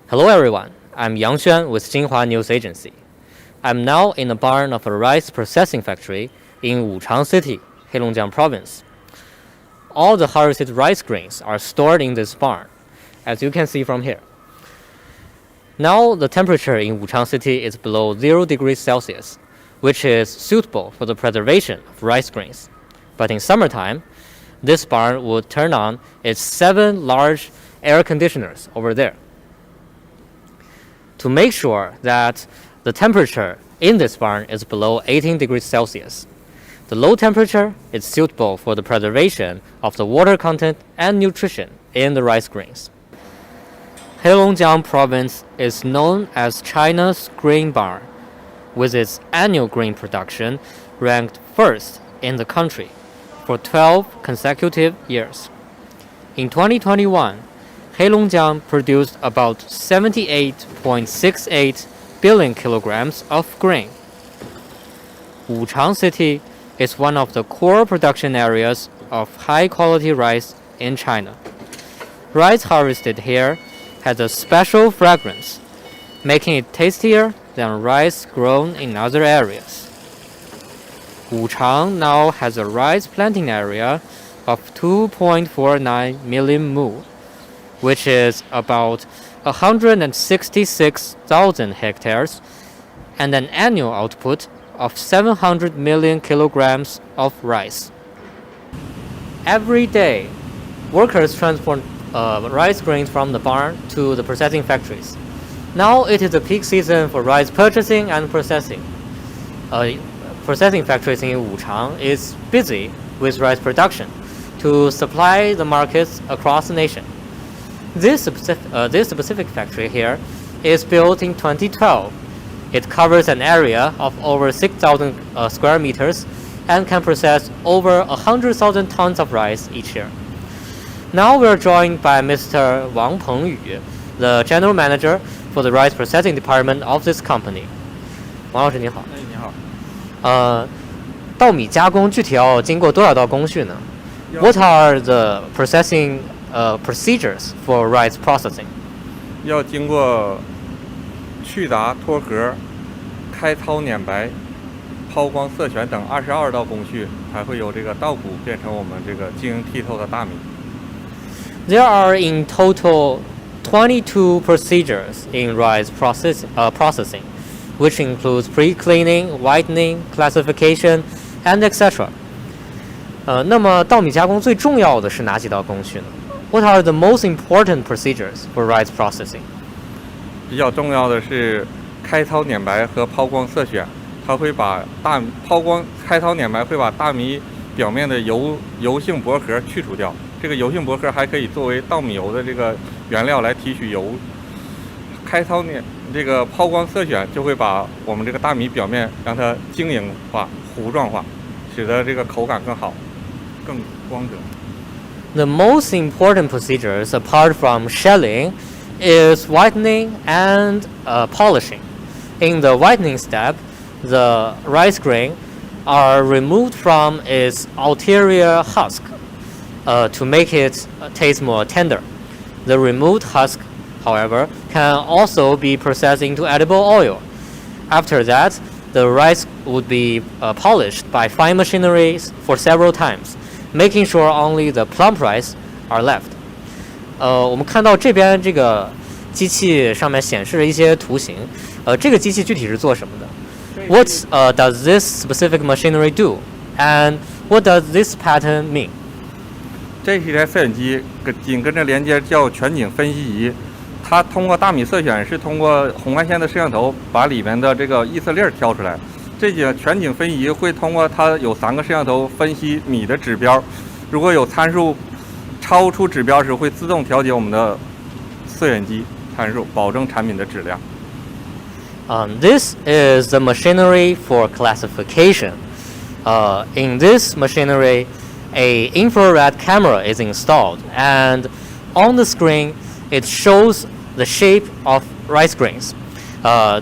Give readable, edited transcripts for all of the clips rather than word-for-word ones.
Hello everyone, I'm Yang Xuan with Xinhua News Agency. I'm now in the barn of a rice processing factory in Wuchang City, Heilongjiang Province. All the harvested rice grains are stored in this barn, as you can see from here. Now the temperature in Wuchang City is below 0 degrees Celsius, which is suitable for the preservation of rice grains. But in summertime, this barn would turn on its 7 large air conditioners over there. To make sure that the temperature in this barn is below 18 degrees Celsius. The low temperature is suitable for the preservation of the water content and nutrition in the rice grains. Heilongjiang Province is known as China's grain barn, with its annual grain production ranked first in the country for 12 consecutive years. In 2021, Heilongjiang produced about 78.68 billion kilograms of grain. Wuchang City is one of the core production areas of high-quality rice in China. Rice harvested here has a special fragrance, making it tastier than rice grown in other areas. Wuchang now has a rice planting area of 2.49 million mu, which is about 166,000 hectares, and an annual output of 700 million kilograms of rice. Every day, workers transport rice grains from the barn to the processing factories. Now it is the peak season for rice purchasing and processing. Processing factories in Wuchang is busy with rice production to supply the markets across the nation. This specific factory here is built in 2012. It covers an area of over 6,000 square meters and can process over 100,000 tons of rice each year. Now we are joined by Mr. Wang Pengyu, the general manager for the rice processing department of this company. 王老师你好。你好。稻米加工具体要经过多少道工序呢？ What are the processing procedures for rice processing? 要经过去杂、脱核、开糙、碾白、抛光、色选等22道工序，才会由这个稻谷变成我们这个晶莹剔透的大米。There are in total 22 procedures in rice processing, which includes pre-cleaning, whitening, classification, and etc. 那么稻米加工最重要的是哪几道工序呢？ What are the most important procedures for rice processing? 比较重要的是开糙、碾白和抛光、色选，它会把开糙、碾白会把大米表面的油性薄壳去除掉。这个油性薄壳还可以作为稻米油的这个原料来提取油。这个抛光色选就会把我们这个大米表面让它晶莹化、糊状化，使得这个口感更好、更光泽。The most important procedures, apart from shelling, is whitening and polishing. In the whitening step, the rice grain are removed from its ulterior husk to make it taste more tender. The removed husk, however, can also be processed into edible oil. After that, the rice would be polished by fine machinery for several times, making sure only the plump rice are left. 我们看到这边这个机器上面显示了一些图形，这个机器具体是做什么的？ What does this specific machinery do? And what does this pattern mean? 这是一台色选机，紧跟着连接叫全景分析仪。它通过大米色选是通过红外线的摄像头把里面的这个异色粒挑出来。这些全景分析仪会通过它有3个摄像头分析米的指标，如果有参数超出指标时，会自动调节我们的色选机参数，保证产品的质量。This is the machinery for classification. In this machinery, a infrared camera is installed, and on the screen, it shows the shape of rice grains.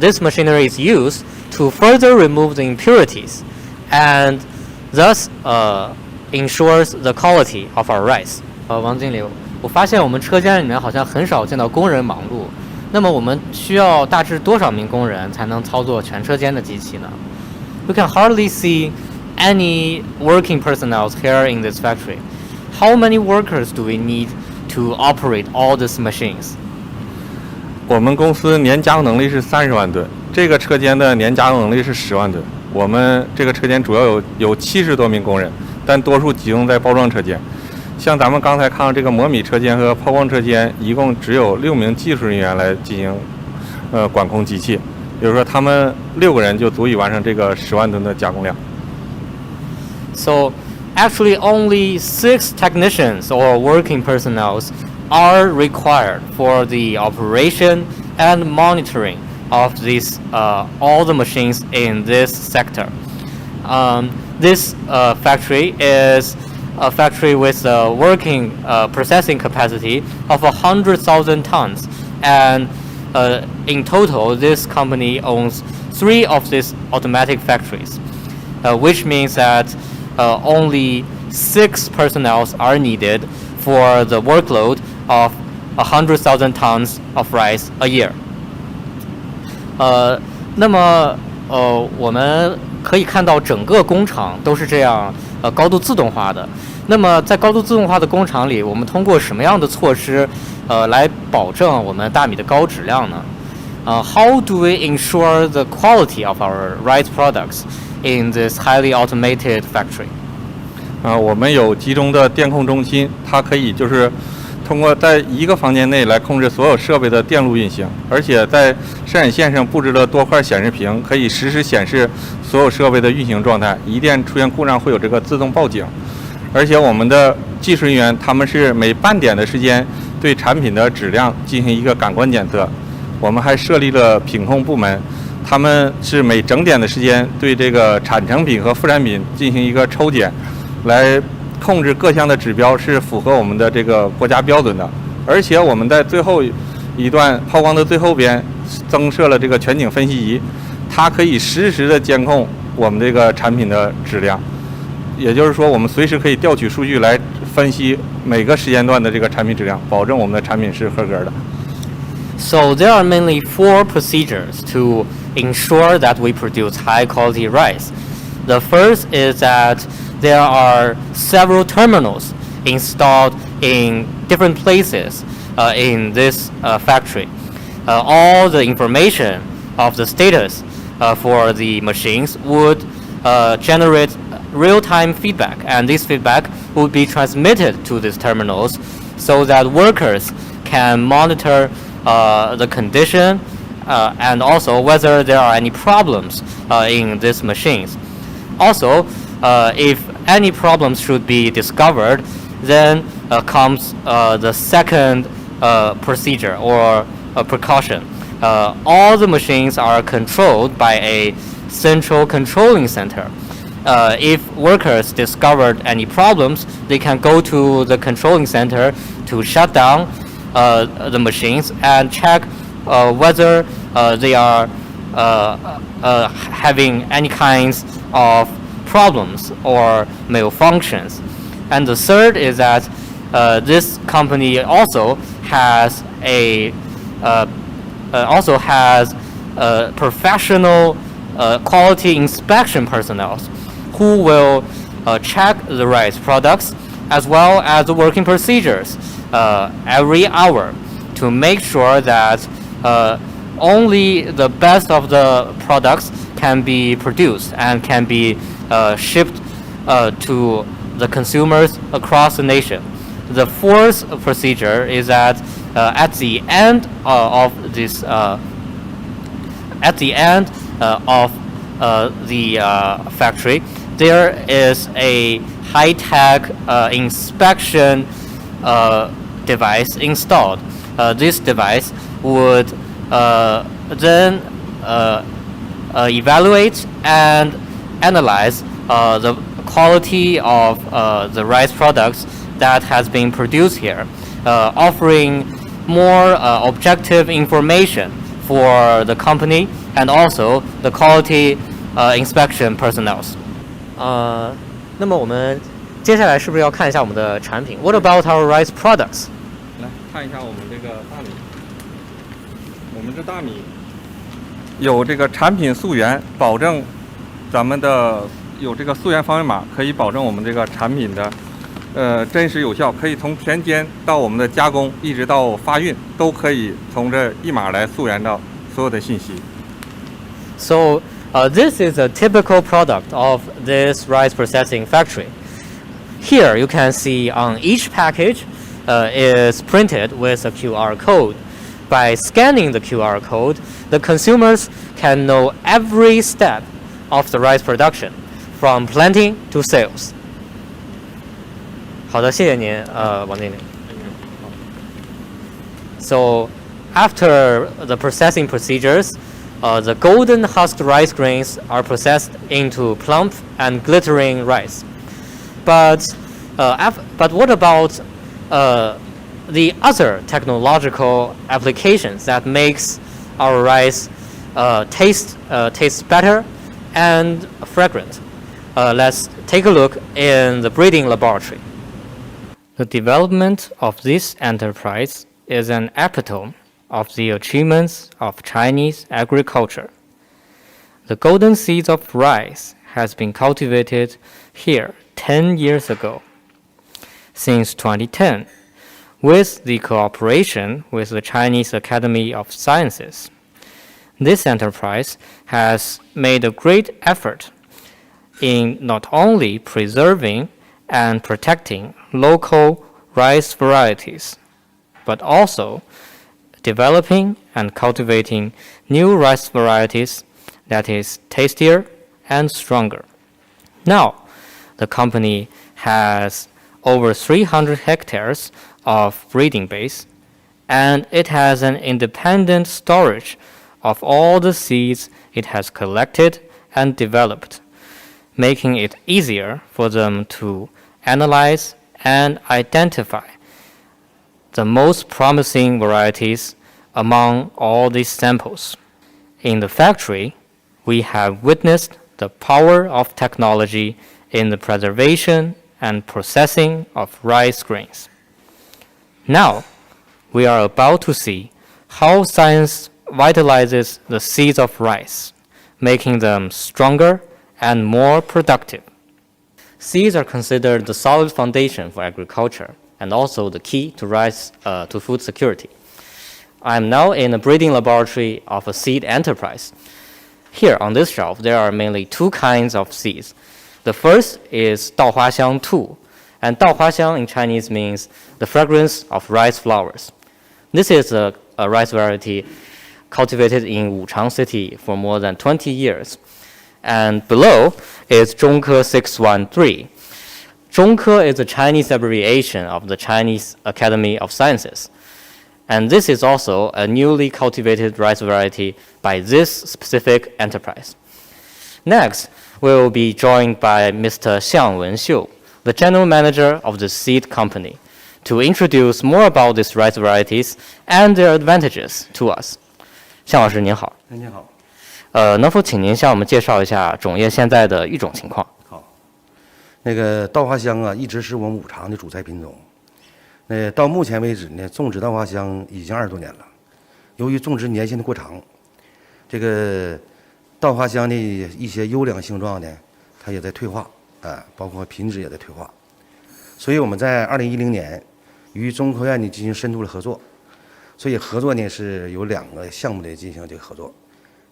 This machinery is used to further remove the impurities, and thus ensures the quality of our rice. 王经理，我发现我们车间里面好像很少见到工人忙碌。那么我们需要大致多少名工人才能操作全车间的机器呢？ We can hardly see any working personnel here in this factory. How many workers do we need to operate all these machines? 我们公司年加工能力是30万吨，这个车间的年加工能力是10万吨。我们这个车间主要有70多名工人，但多数集中在包装车间。像咱们刚才看到这个磨米车间和抛光车间，一共只有6名技术人员来进行管控机器，比如说他们6个人就足以完成这个10万吨的加工量。So actually only 6 technicians or working personnel are required for the operation and monitoring of these all the machines in this sector. This factory is a factory with a working processing capacity of 100,000 tons, and in total this company owns 3 of these automatic factories, which means that only 6 personnel are needed for the workload of 100,000 tons of rice a year. 那么我们可以看到整个工厂都是这样高度自动化的。那么在高度自动化的工厂里，我们通过什么样的措施来保证我们大米的高质量呢？How do we ensure the quality of our rice products in this highly automated factory? 我们有集中的电控中心，它可以就是通过在一个房间内来控制所有设备的电路运行，而且在生产线上布置了多块显示屏，可以实时显示所有设备的运行状态。一旦出现故障，会有这个自动报警。而且我们的技术人员他们是每半点的时间对产品的质量进行一个感官检测。我们还设立了品控部门，他们是每整点的时间对这个产成品和副产品进行一个抽检，来控制各项的指标是符合我们的这个国家标准的。而且我们在最后一段抛光的最后边增设了这个全景分析仪，它可以实时的监控我们这个产品的质量。也就是说，我们随时可以调取数据来分析每个时间段的这个产品质量，保证我们的产品是合格的。So there are mainly 4 procedures to ensure that we produce high quality rice. The first is that there are several terminals installed in different places in this factory. All the information of the status for the machines would generate real-time feedback, and this feedback would be transmitted to these terminals so that workers can monitor the condition and also whether there are any problems in these machines. Also, if any problems should be discovered, then comes the second procedure or precaution. All the machines are controlled by a central controlling center. If workers discovered any problems, they can go to the controlling center to shut down the machines and check whether they are having any kinds of problems or malfunctions. And the third is that this company also has professional quality inspection personnel who will check the rice products as well as the working procedures every hour to make sure that only the best of the products can be produced and can be shipped to the consumers across the nation. The fourth procedure is that at the end of the factory, there is a high-tech inspection device installed. This device would then evaluate and analyze the quality of the rice products that has been produced here, offering more objective information for the company and also the quality inspection personnel. 那么我们接下来是不是要看一下我们的产品 ？What about our rice products？ 来看一下我们这个大米。我们这大米有这个产品溯源，保证咱们的有这个溯源方位码，可以保证我们这个产品的真实有效，可以从田间到我们的加工，一直到发运，都可以从这一码来溯源到所有的信息。So this is a typical product of this rice processing factory. Here you can see on each package is printed with a QR code. By scanning the QR code, the consumers can know every step of the rice production, from planting to sales. 好的，谢谢您，王经理。So after the processing procedures, the golden husked rice grains are processed into plump and glittering rice. But what about the other technological applications that makes our rice taste better and fragrant? Let's take a look in the breeding laboratory. The development of this enterprise is an epitome of the achievements of Chinese agriculture. The golden seeds of rice has been cultivated here 10 years ago. Since 2010, with the cooperation with the Chinese Academy of Sciences, this enterprise has made a great effort in not only preserving and protecting local rice varieties, but also developing and cultivating new rice varieties that is tastier and stronger. Now, the company has over 300 hectares of breeding base, and it has an independent storage of all the seeds it has collected and developed, making it easier for them to analyze and identify the most promising varieties among all these samples. In the factory, we have witnessed the power of technology in the preservation and processing of rice grains. Now, we are about to see how science vitalizes the seeds of rice, making them stronger and more productive. Seeds are considered the solid foundation for agriculture and also the key to to food security. I am now in a breeding laboratory of a seed enterprise. Here on this shelf, there are mainly two kinds of seeds. The first is 稻花香2, and 稻花香 in Chinese means the fragrance of rice flowers. This is a rice variety cultivated in Wuchang City for more than 20 years. And below is 中科 613. 中科 is a Chinese abbreviation of the Chinese Academy of Sciences. And this is also a newly cultivated rice variety by this specific enterprise. Next, we will be joined by Mr. Xiang Wenxiu, the general manager of the seed company, to introduce more about these rice varieties and their advantages to us. 向老师您好。您好。能否请您向我们介绍一下种业现在的育种情况？好，那个稻花香啊，一直是我们五常的主菜品种。到目前为止呢，种植稻花香已经20多年了。由于种植年限的过长，这个稻花香的一些优良性状呢，它也在退化啊，包括品质也在退化。所以我们在2010年与中科院呢进行深度的合作。所以合作呢是有2个项目的进行这个合作。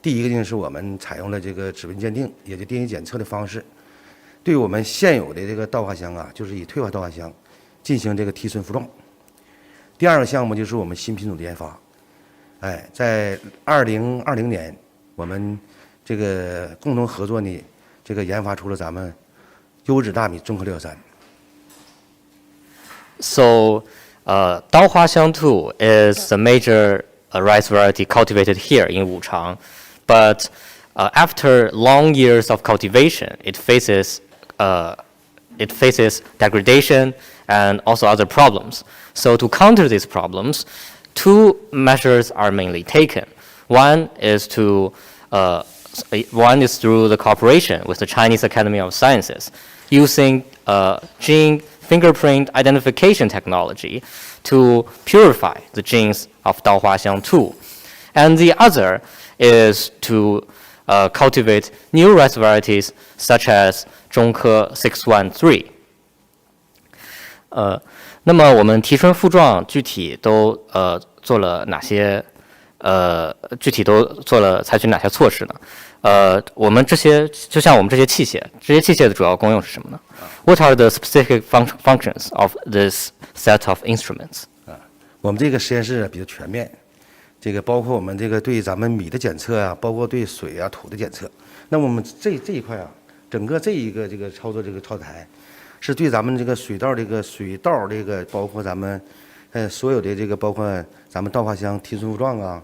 第一个呢是我们采用了这个指纹鉴定，也就电子检测的方式，对我们现有的这个稻花香啊，就是以退化稻花香进行这个提纯服种。第2个项目就是我们新品种的研发。在2020年，我们这个共同合作呢，这个研发出了咱们优质大米中科613。So, 稻花香2 is the major rice variety cultivated here in Wuchang, but after long years of cultivation, it faces degradation and also other problems. So to counter these problems, 2 measures are mainly taken. One is through the cooperation with the Chinese Academy of Sciences, using gene fingerprint identification technology to purify the genes of Daohuaxiang 2. And the other is to cultivate new rice varieties such as 中科613。那么我们提纯复状具体都做了哪些？具体都做了采取哪些措施呢？我们这些就像我们这些器械的主要功用是什么呢 ？What are the specific functions of this set of instruments？ 我们这个实验室比较全面，这个包括我们这个对咱们米的检测啊，包括对水啊、土的检测。那我们这一块啊，整个这一个这个操作这个操作台，是对咱们这个水稻这个包括咱们所有的这个包括咱们稻花香提纯复状啊，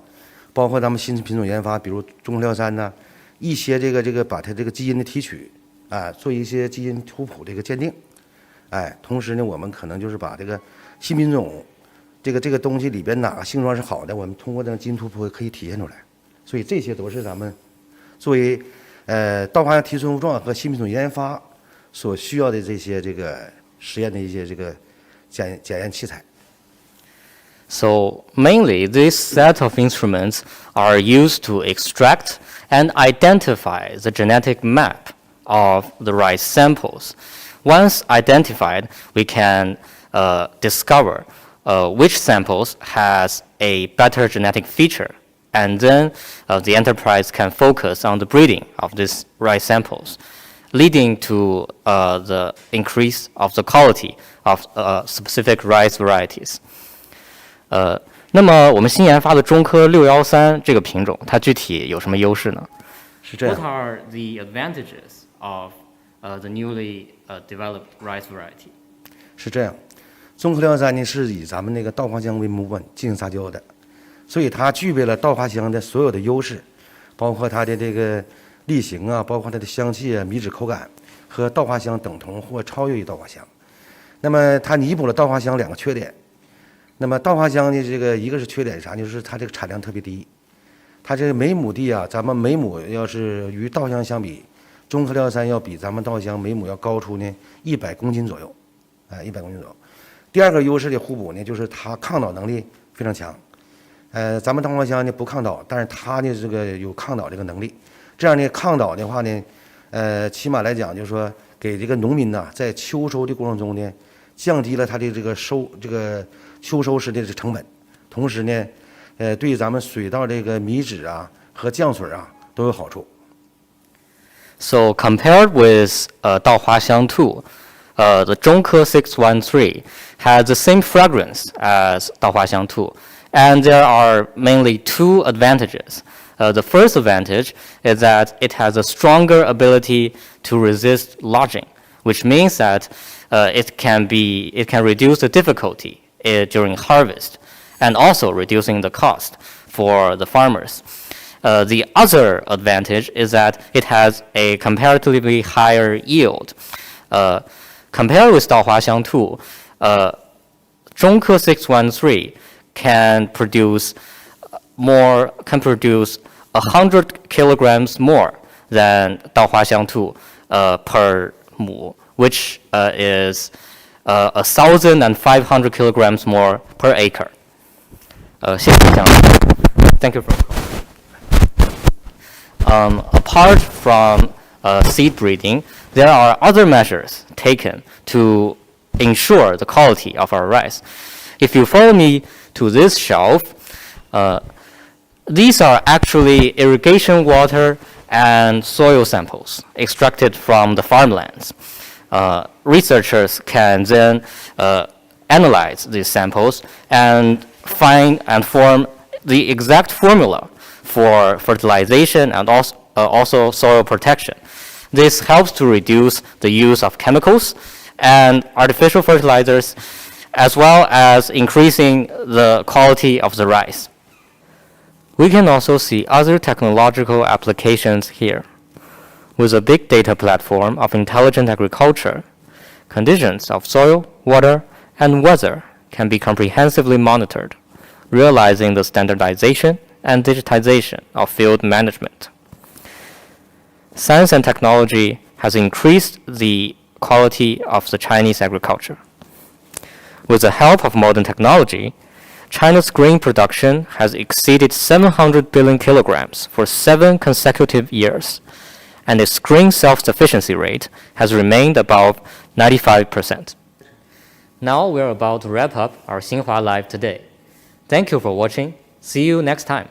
包括咱们新品种研发，比如中科613呐，一些这个把它这个基因的提取啊，做一些基因图谱这个鉴定，哎，同时呢，我们可能就是把这个新品种这个东西里边哪个性状是好的，我们通过这个基因图谱可以体现出来。所以这些都是咱们作为稻花香提纯复状和新品种研发所需要的这些这个实验的一些这个检验器材。So mainly, this set of instruments are used to extract and identify the genetic map of the rice samples. Once identified, we can discover which samples has a better genetic feature, and then the enterprise can focus on the breeding of these rice samples, leading to the increase of the quality of specific rice varieties. 那么我们新研发的中科613这个品种，它具体有什么优势呢？是这样。What are the advantages of the newly developed rice variety？ 是这样，中科613呢是以咱们那个稻花香为母本进行杂交的，所以它具备了稻花香的所有的优势，包括它的这个粒型啊，包括它的香气啊、米质口感和稻花香等同或超越于稻花香。那么它弥补了稻花香2个缺点。那么稻花香的这个一个是缺点啥，就是它这个产量特别低，它这个每亩地啊，咱们每亩要是与稻香相比，中科613要比咱们稻香每亩要高出呢100公斤左右，100公斤左右。第二个优势的互补呢，就是它抗倒能力非常强。咱们稻花香呢不抗倒，但是它呢这个有抗倒这个能力。这样呢抗倒的话呢，起码来讲就是说给这个农民呐，在秋收的过程中呢，降低了它的这个秋收时的成本，同时呢，对咱们水稻这个米质啊和降水啊都有好处。So compared with 稻花香2, the 中科613 has the same fragrance as 稻花香2, and there are mainly two advantages. The first advantage is that it has a stronger ability to resist lodging, which means that it can reduce the difficulty during harvest, and also reducing the cost for the farmers. The other advantage is that it has a comparatively higher yield. Compared with 稻花香2, 中科613 can produce 100 kilograms more than 稻花香2 per 亩, which is 1,500 kilograms more per acre. 谢谢讲。Thank you for apart from seed breeding, there are other measures taken to ensure the quality of our rice. If you follow me to this shelf, these are actually irrigation water and soil samples extracted from the farmlands. Researchers can then analyze these samples and find and form the exact formula for fertilization and also soil protection. This helps to reduce the use of chemicals and artificial fertilizers, as well as increasing the quality of the rice. We can also see other technological applications here. With a big data platform of intelligent agriculture, conditions of soil, water, and weather can be comprehensively monitored, realizing the standardization and digitization of field management. Science and technology has increased the quality of the Chinese agriculture. With the help of modern technology, China's grain production has exceeded 700 billion kilograms for 7 consecutive years, and its grain self-sufficiency rate has remained above 95%. Now we're about to wrap up our Xinhua Live today. Thank you for watching. See you next time.